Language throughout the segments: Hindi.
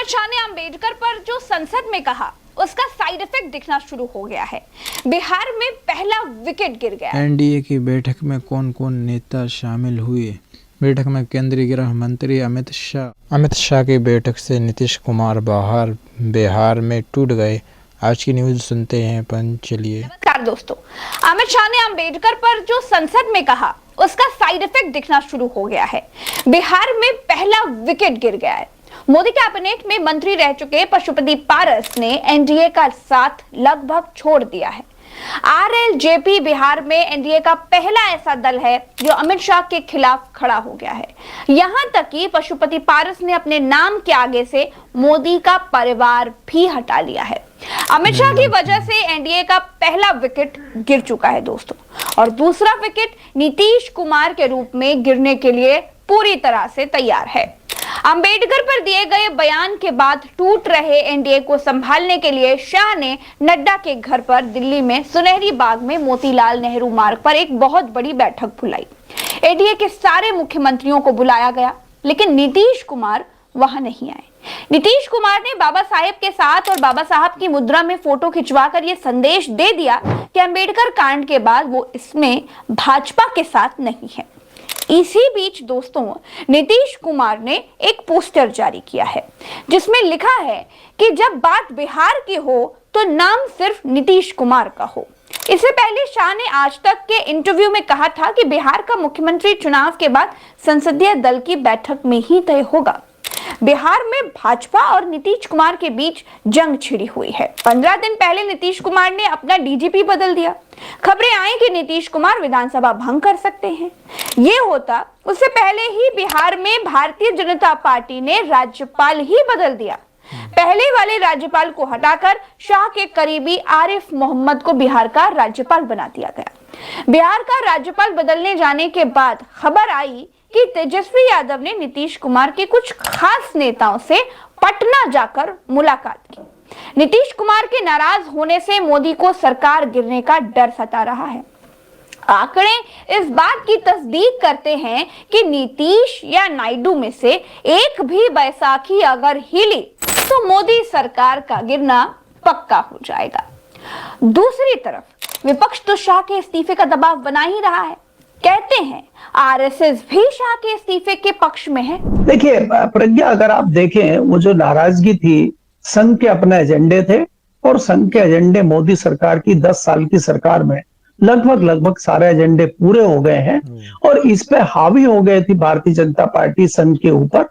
अमित शाह ने अंबेडकर पर जो संसद में कहा उसका साइड इफेक्ट दिखना शुरू हो गया है। बिहार में पहला विकेट गिर गया। एनडीए की बैठक में कौन कौन नेता शामिल हुए? बैठक में केंद्रीय गृह मंत्री अमित शाह की बैठक से नीतीश कुमार बाहर, बिहार में टूट गए। आज की न्यूज सुनते हैं चलिए। नमस्कार दोस्तों, अमित शाह ने अंबेडकर पर जो संसद में कहा उसका साइड इफेक्ट दिखना शुरू हो गया है। बिहार में पहला विकेट गिर गया है। मोदी कैबिनेट में मंत्री रह चुके पशुपति पारस ने एनडीए का साथ लगभग छोड़ दिया है। आरएलजेपी बिहार में एनडीए का पहला ऐसा दल है जो अमित शाह के खिलाफ खड़ा हो गया है। यहां तक कि पशुपति पारस ने अपने नाम के आगे से मोदी का परिवार भी हटा लिया है। अमित शाह की वजह से एनडीए का पहला विकेट गिर चुका है दोस्तों, और दूसरा विकेट नीतीश कुमार के रूप में गिरने के लिए पूरी तरह से तैयार है। अंबेडकर पर दिए गए बयान के बाद टूट रहे एनडीए को संभालने के लिए शाह ने नड्डा के घर पर दिल्ली में सुनहरी बाग में मोतीलाल नेहरू मार्ग पर एक बहुत बड़ी बैठक बुलाई। एनडीए के सारे मुख्यमंत्रियों को बुलाया गया, लेकिन नीतीश कुमार वहां नहीं आए। नीतीश कुमार ने बाबा साहेब के साथ और बाबा साहब की मुद्रा में फोटो खिंचवाकर यह संदेश दे दिया कि अंबेडकर कांड के बाद वो इसमें भाजपा के साथ नहीं है। इसी बीच दोस्तों, नीतीश कुमार ने एक पोस्टर जारी किया है जिसमें लिखा है कि जब बात बिहार की हो तो नाम सिर्फ नीतीश कुमार का हो। इससे पहले शाह ने आज तक के इंटरव्यू में कहा था कि बिहार का मुख्यमंत्री चुनाव के बाद संसदीय दल की बैठक में ही तय होगा। बिहार में भाजपा और नीतीश कुमार के बीच जंग छिड़ी हुई है। 15 दिन पहले नीतीश कुमार ने अपना डीजीपी बदल दिया। खबरें आई कि नीतीश कुमार विधानसभा भंग कर सकते हैं। ये होता उससे पहले ही बिहार में भारतीय जनता पार्टी ने राज्यपाल ही बदल दिया। पहले वाले राज्यपाल को हटाकर शाह के करीबी आरिफ मोहम्मद को बिहार का राज्यपाल बना दिया गया। बिहार का राज्यपाल बदलने जाने के बाद खबर आई कि तेजस्वी यादव ने नीतीश कुमार के कुछ खास नेताओं से पटना जाकर मुलाकात की। नीतीश कुमार के नाराज होने से मोदी को सरकार गिरने का डर सता रहा है। आंकड़े इस बात की तस्दीक करते हैं कि नीतीश या नायडू में से एक भी बैसाखी अगर हिली तो मोदी सरकार का गिरना पक्का हो जाएगा। दूसरी तरफ विपक्ष तो शाह के इस्तीफे का दबाव बना ही रहा है। कहते हैं आरएसएस भी शाह के इस्तीफे के पक्ष में है। देखिए प्रज्ञा, अगर आप देखें, वो जो नाराजगी थी, संघ के अपने एजेंडे थे और संघ के एजेंडे मोदी सरकार की 10 साल की सरकार में लगभग सारे एजेंडे पूरे हो गए हैं और इस पे हावी हो गए थी भारतीय जनता पार्टी संघ के ऊपर।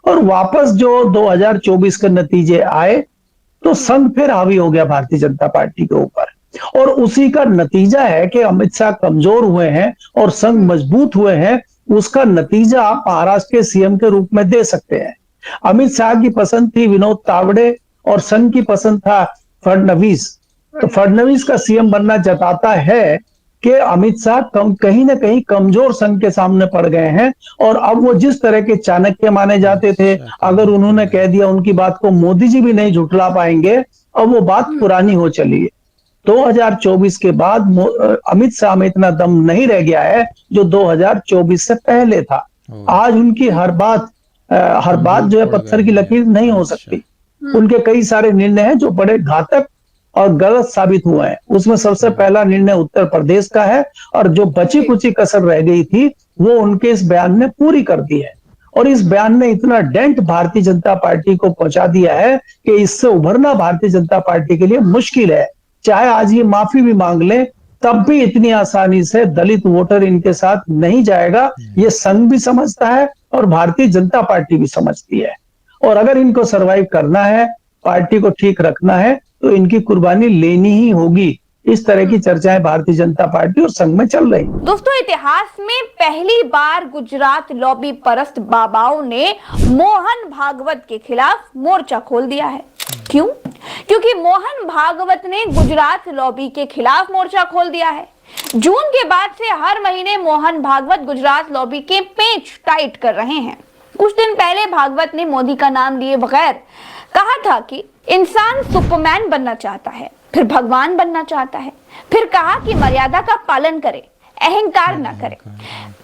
और वापस जो 2024 के नतीजे आए तो संघ फिर हावी हो गया भारतीय जनता पार्टी के ऊपर, और उसी का नतीजा है कि अमित शाह कमजोर हुए हैं और संघ मजबूत हुए हैं। उसका नतीजा आप महाराष्ट्र के सीएम के रूप में दे सकते हैं। अमित शाह की पसंद थी विनोद तावड़े और संघ की पसंद था फडणवीस। तो फडणवीस का सीएम बनना जताता है कि अमित शाह कहीं ना कहीं कमजोर संघ के सामने पड़ गए हैं। और अब वो जिस तरह के चाणक्य माने जाते थे, अगर उन्होंने कह दिया उनकी बात को मोदी जी भी नहीं झुठला पाएंगे, अब वो बात पुरानी हो चली है। 2024 के बाद अमित शाह में इतना दम नहीं रह गया है जो 2024 से पहले था। आज उनकी हर बात जो है पत्थर की लकीर नहीं हो सकती। उनके कई सारे निर्णय हैं जो बड़े घातक और गलत साबित हुए हैं। उसमें सबसे पहला निर्णय उत्तर प्रदेश का है, और जो बची कुची कसर रह गई थी वो उनके इस बयान ने पूरी कर दी है। और इस बयान ने इतना डेंट भारतीय जनता पार्टी को पहुंचा दिया है कि इससे उभरना भारतीय जनता पार्टी के लिए मुश्किल है। चाहे आज ये माफी भी मांग ले, तब भी इतनी आसानी से दलित वोटर इनके साथ नहीं जाएगा। ये संघ भी समझता है और भारतीय जनता पार्टी भी समझती है। और अगर इनको सरवाइव करना है, पार्टी को ठीक रखना है, तो इनकी कुर्बानी लेनी ही होगी। इस तरह की चर्चाएं भारतीय जनता पार्टी और संघ में चल रही। दोस्तों, इतिहास में पहली बार गुजरात लॉबी परस्त बाबाओं ने मोहन भागवत के खिलाफ मोर्चा खोल दिया है। क्यों? क्योंकि मोहन भागवत ने गुजरात लॉबी के खिलाफ मोर्चा खोल दिया है। जून के बाद से हर महीने मोहन भागवत गुजरात लॉबी के पेच टाइट कर रहे हैं। कुछ दिन पहले भागवत ने मोदी का नाम लिए बगैर कहा था कि इंसान सुपरमैन बनना चाहता है, फिर भगवान बनना चाहता है, फिर कहा कि मर्यादा का पालन करे, अहंकार ना करे,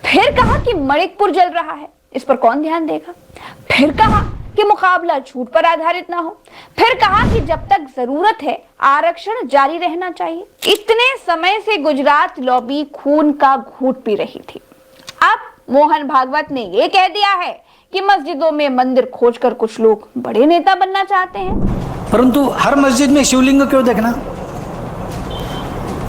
फिर कहा कि मणिकपुर जल रहा है, इस पर कौन ध्यान देगा, फिर कहा कि मुकाबला झूठ पर आधारित ना हो। फिर कहा कि जब तक जरूरत है आरक्षण जारी रहना चाहिए। इतने समय से गुजरात लॉबी खून का घूंट पी रही थी। अब मोहन भागवत ने यह कह दिया है कि मस्जिदों में मंदिर खोजकर कुछ लोग बड़े नेता बनना चाहते हैं। परंतु हर मस्जिद में शिवलिंग क्यों देखना?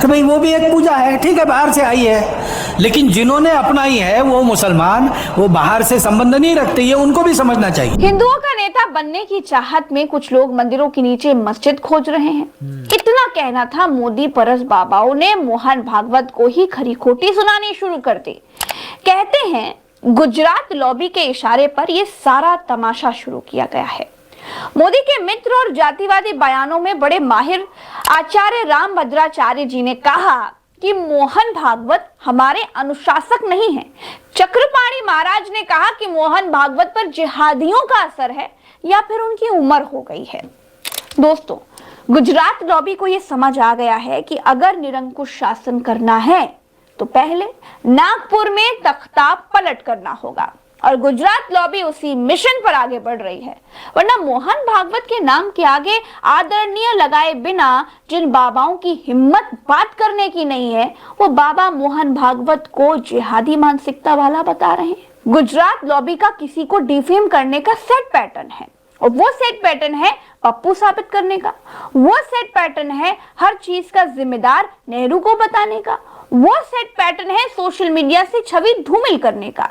तो भाई वो भी एक पूजा है, ठीक है, बाहर से आई है, लेकिन जिन्होंने अपनाई है वो मुसलमान, वो बाहर से संबंध नहीं रखते, ये उनको भी समझना चाहिए। हिंदुओं का नेता बनने की चाहत में कुछ लोग मंदिरों के नीचे मस्जिद खोज रहे हैं। इतना कहना था, मोदी परस बाबाओं ने मोहन भागवत को ही खरी खोटी सुनानी शुरू कर दी। कहते हैं गुजरात लॉबी के इशारे पर यह सारा तमाशा शुरू किया गया है। मोदी के मित्र और जातिवादी बयानों में बड़े माहिर आचार्य रामभद्राचार्य जी ने कहा कि मोहन भागवत हमारे अनुशासक नहीं हैं। चक्रपाणी महाराज ने कहा कि मोहन भागवत पर जिहादियों का असर है या फिर उनकी उम्र हो गई है। दोस्तों, गुजरात लॉबी को यह समझ आ गया है कि अगर निरंकुश शासन करना है तो पहले नागपुर में तख्ता पलट करना होगा और गुजरात लॉबी उसी मिशन पर आगे बढ़ रही है। वरना मोहन भागवत के नाम के आगे आदरणीय लगाए बिना जिन बाबाओं की हिम्मत बात करने की नहीं है, वो बाबा मोहन भागवत को जिहादी मानसिकता वाला बता रहे हैं। गुजरात लॉबी का किसी को डिफेम करने का सेट पैटर्न है और वो सेट पैटर्न है पप्पू साबित करने का। वो सेट पैटर्न है हर चीज का जिम्मेदार नेहरू को बताने का। वो सेट पैटर्न है सोशल मीडिया से छवि धूमिल करने का।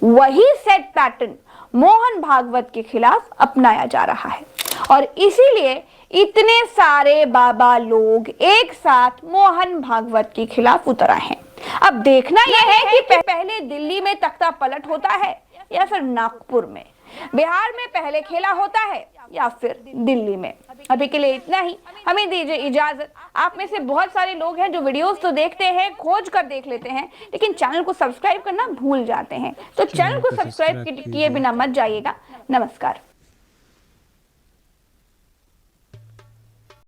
वही सेट पैटर्न मोहन भागवत के खिलाफ अपनाया जा रहा है और इसीलिए इतने सारे बाबा लोग एक साथ मोहन भागवत के खिलाफ उतर आए हैं। अब देखना यह है कि पहले दिल्ली में तख्ता पलट होता है या फिर नागपुर में, बिहार में पहले खेला होता है या फिर दिल्ली में। अभी के लिए इतना ही, हमें दीजिए इजाजत। आप में से बहुत सारे लोग हैं जो वीडियोस तो देखते हैं, खोज कर देख लेते हैं, लेकिन चैनल को सब्सक्राइब करना भूल जाते हैं। तो चैनल को सब्सक्राइब किए बिना मत जाइएगा। नमस्कार।